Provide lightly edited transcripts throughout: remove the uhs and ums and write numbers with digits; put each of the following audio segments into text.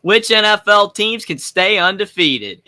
Which NFL teams can stay undefeated?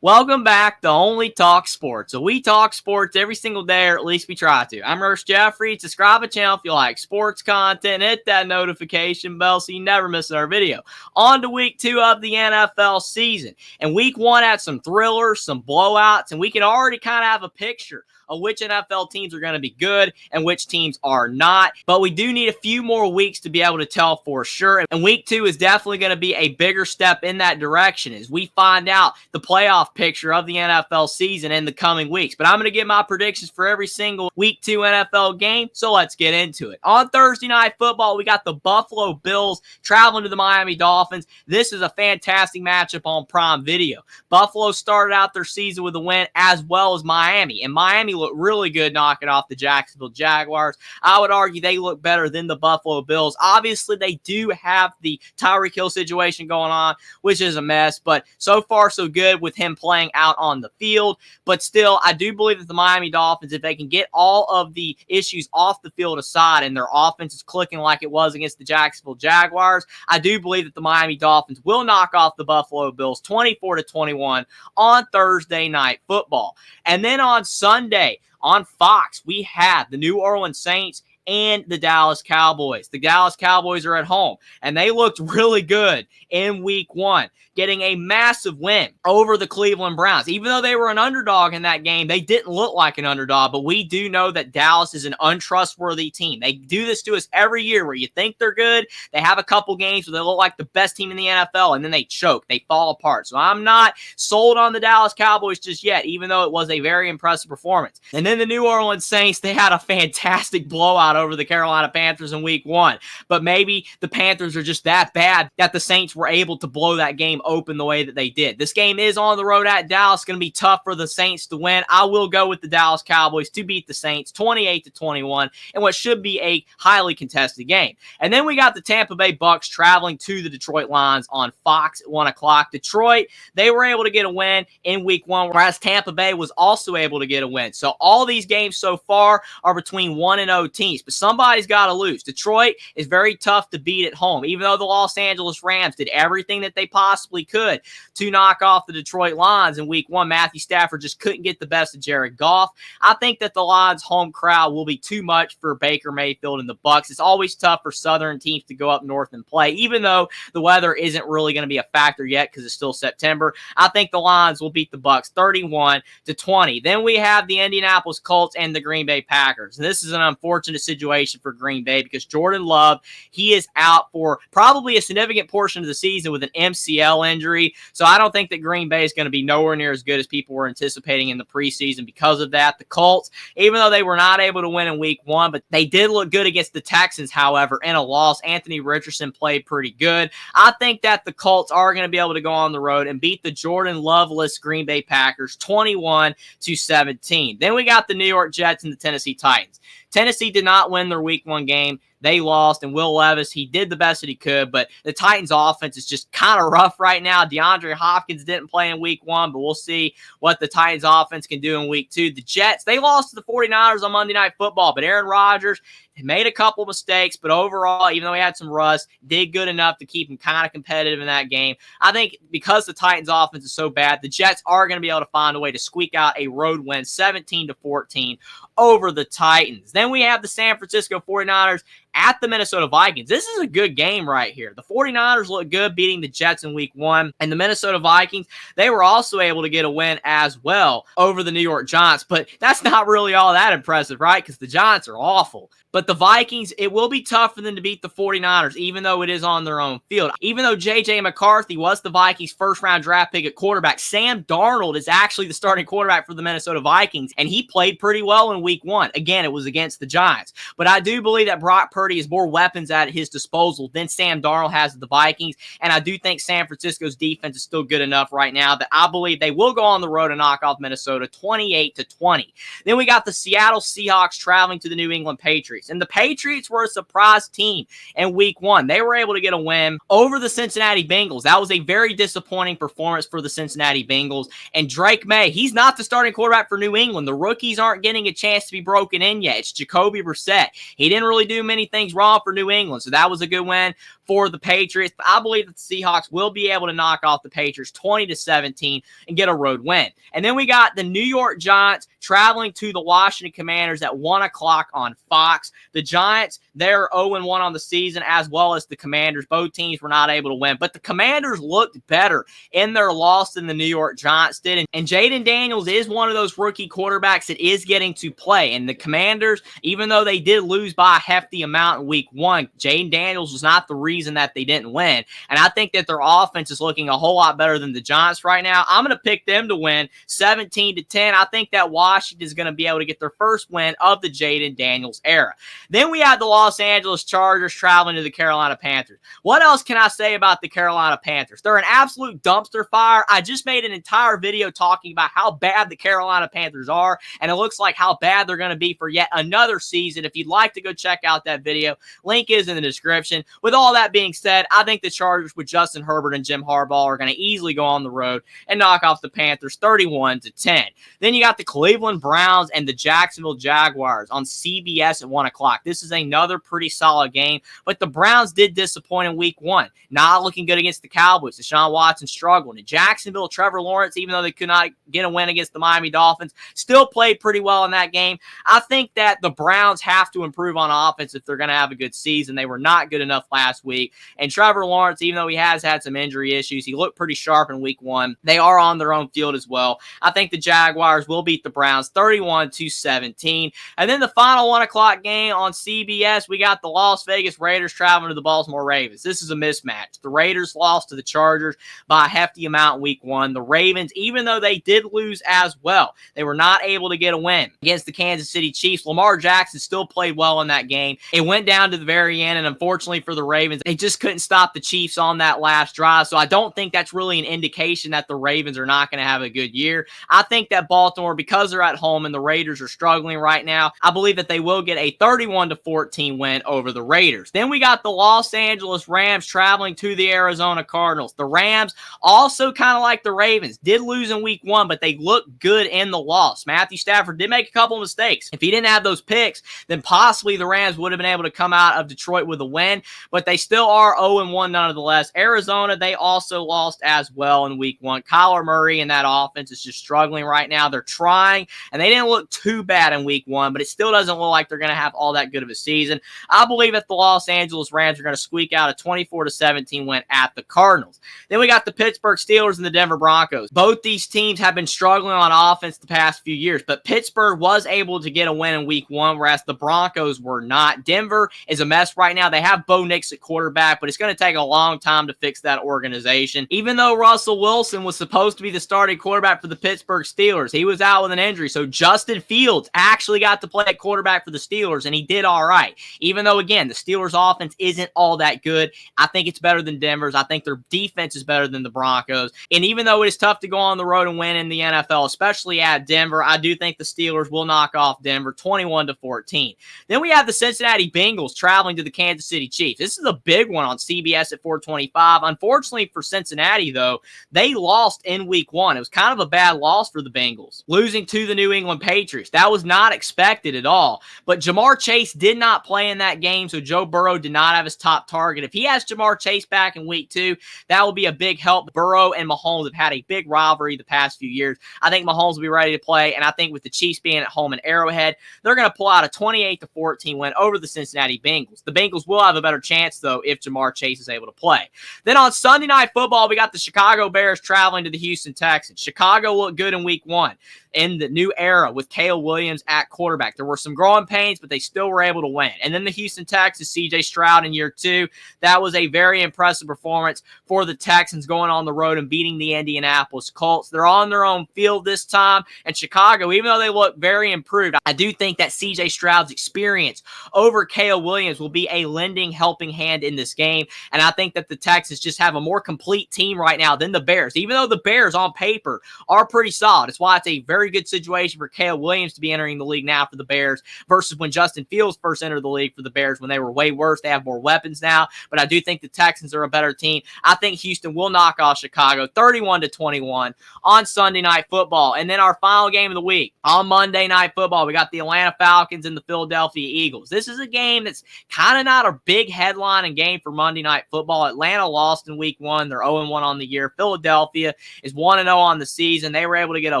Welcome back to Only Talk Sports. So we talk sports every single day, or at least we try to. I'm Ernest Jeffrey. Subscribe to the channel if you like sports content. Hit that notification bell so you never miss our video. On to week 2 of the NFL season. And week 1 had some thrillers, some blowouts, and we can already kind of have a picture of which NFL teams are going to be good and which teams are not. But we do need a few more weeks to be able to tell for sure. And week 2 is definitely going to be a bigger step in that direction as we find out the playoff picture of the NFL season in the coming weeks. But I'm going to give my predictions for every single week 2 NFL game, so let's get into it. On Thursday Night Football, we got the Buffalo Bills traveling to the Miami Dolphins. This is a fantastic matchup on Prime Video. Buffalo started out their season with a win, as well as Miami, and Miami looked really good knocking off the Jacksonville Jaguars. I would argue they look better than the Buffalo Bills. Obviously, they do have the Tyreek Hill situation going on, which is a mess, but so far so good with him playing out on the field. But still, I do believe that the Miami Dolphins, if they can get all of the issues off the field aside and their offense is clicking like it was against the Jacksonville Jaguars, I do believe that the Miami Dolphins will knock off the Buffalo Bills 24-21 on Thursday Night Football. And then on Sunday, on Fox, we have the New Orleans Saints and the Dallas Cowboys. The Dallas Cowboys are at home, and they looked really good in week 1, getting a massive win over the Cleveland Browns. Even though they were an underdog in that game, they didn't look like an underdog, but we do know that Dallas is an untrustworthy team. They do this to us every year where you think they're good, they have a couple games where they look like the best team in the NFL, and then they choke, they fall apart. So I'm not sold on the Dallas Cowboys just yet, even though it was a very impressive performance. And then the New Orleans Saints, they had a fantastic blowout over the Carolina Panthers in week 1, but maybe the Panthers are just that bad that the Saints were able to blow that game open the way that they did. This game is on the road at Dallas. It's going to be tough for the Saints to win. I will go with the Dallas Cowboys to beat the Saints 28-21 in what should be a highly contested game. And then we got the Tampa Bay Bucks traveling to the Detroit Lions on Fox at 1 o'clock. Detroit, they were able to get a win in week 1, whereas Tampa Bay was also able to get a win. So all these games so far are between 1-0 teams, but somebody's got to lose. Detroit is very tough to beat at home, even though the Los Angeles Rams did everything that they possibly could to knock off the Detroit Lions in week 1. Matthew Stafford just couldn't get the best of Jared Goff. I think that the Lions' home crowd will be too much for Baker Mayfield and the Bucks. It's always tough for Southern teams to go up north and play, even though the weather isn't really going to be a factor yet because it's still September. I think the Lions will beat the Bucks 31-20. Then we have the Indianapolis Colts and the Green Bay Packers. And this is an unfortunate situation for Green Bay because Jordan Love, he is out for probably a significant portion of the season with an MCL injury. So I don't think that Green Bay is going to be nowhere near as good as people were anticipating in the preseason because of that. The Colts, even though they were not able to win in week 1, but they did look good against the Texans, however, in a loss. Anthony Richardson played pretty good. I think that the Colts are going to be able to go on the road and beat the Jordan Love-less Green Bay Packers 21-17. Then we got the New York Jets and the Tennessee Titans. Tennessee did not win their week 1 game. They lost, and Will Levis, he did the best that he could, but the Titans' offense is just kind of rough right now. DeAndre Hopkins didn't play in week 1, but we'll see what the Titans' offense can do in week 2. The Jets, they lost to the 49ers on Monday Night Football, but Aaron Rodgers made a couple mistakes, but overall, even though he had some rust, did good enough to keep him kind of competitive in that game. I think because the Titans' offense is so bad, the Jets are going to be able to find a way to squeak out a road win 17-14 over the Titans. Then we have the San Francisco 49ers at the Minnesota Vikings. This is a good game right here. The 49ers look good beating the Jets in week 1, and the Minnesota Vikings, they were also able to get a win as well over the New York Giants, but that's not really all that impressive, right? Because the Giants are awful. But the Vikings, it will be tough for them to beat the 49ers, even though it is on their own field. Even though J.J. McCarthy was the Vikings' first-round draft pick at quarterback, Sam Darnold is actually the starting quarterback for the Minnesota Vikings, and he played pretty well in week 1. Again, it was against the Giants. But I do believe that Brock Purdy has more weapons at his disposal than Sam Darnold has at the Vikings, and I do think San Francisco's defense is still good enough right now that I believe they will go on the road and knock off Minnesota 28-20. Then we got the Seattle Seahawks traveling to the New England Patriots. And the Patriots were a surprise team in week 1. They were able to get a win over the Cincinnati Bengals. That was a very disappointing performance for the Cincinnati Bengals. And Drake May, he's not the starting quarterback for New England. The rookies aren't getting a chance to be broken in yet. It's Jacoby Brissett. He didn't really do many things wrong for New England. So that was a good win for the Patriots. But I believe that the Seahawks will be able to knock off the Patriots 20-17 and get a road win. And then we got the New York Giants traveling to the Washington Commanders at 1 o'clock on Fox. The Giants, they're 0-1 on the season, as well as the Commanders. Both teams were not able to win, but the Commanders looked better in their loss than the New York Giants did. And Jaden Daniels is one of those rookie quarterbacks that is getting to play. And the Commanders, even though they did lose by a hefty amount in week 1, Jaden Daniels was not the reason that they didn't win. And I think that their offense is looking a whole lot better than the Giants right now. I'm going to pick them to win 17-10. I think that Washington is going to be able to get their first win of the Jaden Daniels era. Then we have the Los Angeles Chargers traveling to the Carolina Panthers. What else can I say about the Carolina Panthers? They're an absolute dumpster fire. I just made an entire video talking about how bad the Carolina Panthers are, and it looks like how bad they're going to be for yet another season. If you'd like to go check out that video, link is in the description. With all that being said, I think the Chargers with Justin Herbert and Jim Harbaugh are going to easily go on the road and knock off the Panthers 31-10. Then you got the Cleveland Browns and the Jacksonville Jaguars on CBS at 1 o'clock. This is another pretty solid game, but the Browns did disappoint in week 1. Not looking good against the Cowboys. Deshaun Watson struggled. In Jacksonville, Trevor Lawrence, even though they could not get a win against the Miami Dolphins, still played pretty well in that game. I think that the Browns have to improve on offense if they're going to have a good season. They were not good enough last week. And Trevor Lawrence, even though he has had some injury issues, he looked pretty sharp in week 1. They are on their own field as well. I think the Jaguars will beat the Browns 31-17. And then the final 1 o'clock game on CBS, we got the Las Vegas Raiders traveling to the Baltimore Ravens. This is a mismatch. The Raiders lost to the Chargers by a hefty amount in week 1. The Ravens, even though they did lose as well, they were not able to get a win against the Kansas City Chiefs. Lamar Jackson still played well in that game. It went down to the very end, and unfortunately for the Ravens, they just couldn't stop the Chiefs on that last drive. So I don't think that's really an indication that the Ravens are not going to have a good year. I think that Baltimore, because they're at home and the Raiders are struggling right now, I believe that they will get a 31-14 win over the Raiders. Then we got the Los Angeles Rams traveling to the Arizona Cardinals. The Rams, also kind of like the Ravens, did lose in week 1, but they looked good in the loss. Matthew Stafford did make a couple of mistakes. If he didn't have those picks, then possibly the Rams would have been able to come out of Detroit with a win, but they still are 0-1 nonetheless. Arizona, they also lost as well in week 1. Kyler Murray and that offense is just struggling right now. They're trying, and they didn't look too bad in week 1, but it still doesn't look like they're going to have all that good of a season. I believe that the Los Angeles Rams are going to squeak out a 24-17 win at the Cardinals. Then we got the Pittsburgh Steelers and the Denver Broncos. Both these teams have been struggling on offense the past few years, but Pittsburgh was able to get a win in week 1, whereas the Broncos were not. Denver is a mess right now. They have Bo Nix at quarterback, but it's going to take a long time to fix that organization. Even though Russell Wilson was supposed to be the starting quarterback for the Pittsburgh Steelers, he was out with an injury, so Justin Fields actually got to play at quarterback for the Steelers, and he did all right. Even though, again, the Steelers' offense isn't all that good, I think it's better than Denver's. I think their defense is better than the Broncos. And even though it is tough to go on the road and win in the NFL, especially at Denver, I do think the Steelers will knock off Denver 21-14. Then we have the Cincinnati Bengals traveling to the Kansas City Chiefs. This is a big one on CBS at 425. Unfortunately for Cincinnati, though, they lost in week 1. It was kind of a bad loss for the Bengals, losing to the New England Patriots. That was not expected at all. But Jamar Chase did not play in that game, so Joe Burrow did not have his top target. If he has Jamar Chase back in week 2, that will be a big help. Burrow and Mahomes have had a big rivalry the past few years. I think Mahomes will be ready to play, and I think with the Chiefs being at home in Arrowhead, they're going to pull out a 28-14 win over the Cincinnati Bengals. The Bengals will have a better chance, though, if Jamar Chase is able to play. Then on Sunday Night Football, we got the Chicago Bears traveling to the Houston Texans. Chicago looked good in week 1 in the new era with Caleb Williams at quarterback. There were some growing pains, but they still were able to win. And then the Houston Texans, C.J. Stroud in year 2. That was a very impressive performance for the Texans going on the road and beating the Indianapolis Colts. They're on their own field this time. And Chicago, even though they look very improved, I do think that C.J. Stroud's experience over Caleb Williams will be a lending, helping hand in this game. And I think that the Texans just have a more complete team right now than the Bears, even though the Bears on paper are pretty solid. That's why it's a very very good situation for Caleb Williams to be entering the league now for the Bears versus when Justin Fields first entered the league for the Bears when they were way worse. They have more weapons now, but I do think the Texans are a better team. I think Houston will knock off Chicago 31-21 on Sunday Night Football. And then our final game of the week on Monday Night Football, we got the Atlanta Falcons and the Philadelphia Eagles. This is a game that's kind of not a big headline and game for Monday Night Football. Atlanta lost in week 1. They're 0-1 on the year. Philadelphia is 1-0 on the season. They were able to get a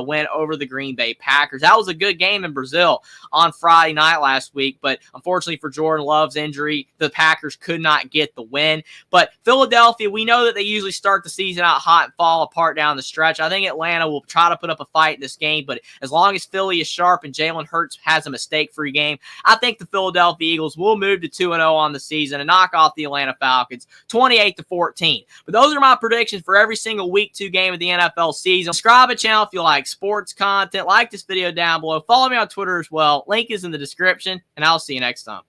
win over the Green Bay Packers. That was a good game in Brazil on Friday night last week, but unfortunately for Jordan Love's injury, the Packers could not get the win. But Philadelphia, we know that they usually start the season out hot and fall apart down the stretch. I think Atlanta will try to put up a fight in this game, but as long as Philly is sharp and Jalen Hurts has a mistake-free game, I think the Philadelphia Eagles will move to 2-0 on the season and knock off the Atlanta Falcons 28-14. But those are my predictions for every single week 2 game of the NFL season. Subscribe to the channel if you like sports content. Like this video down below. Follow me on Twitter as well. Link is in the description, and I'll see you next time.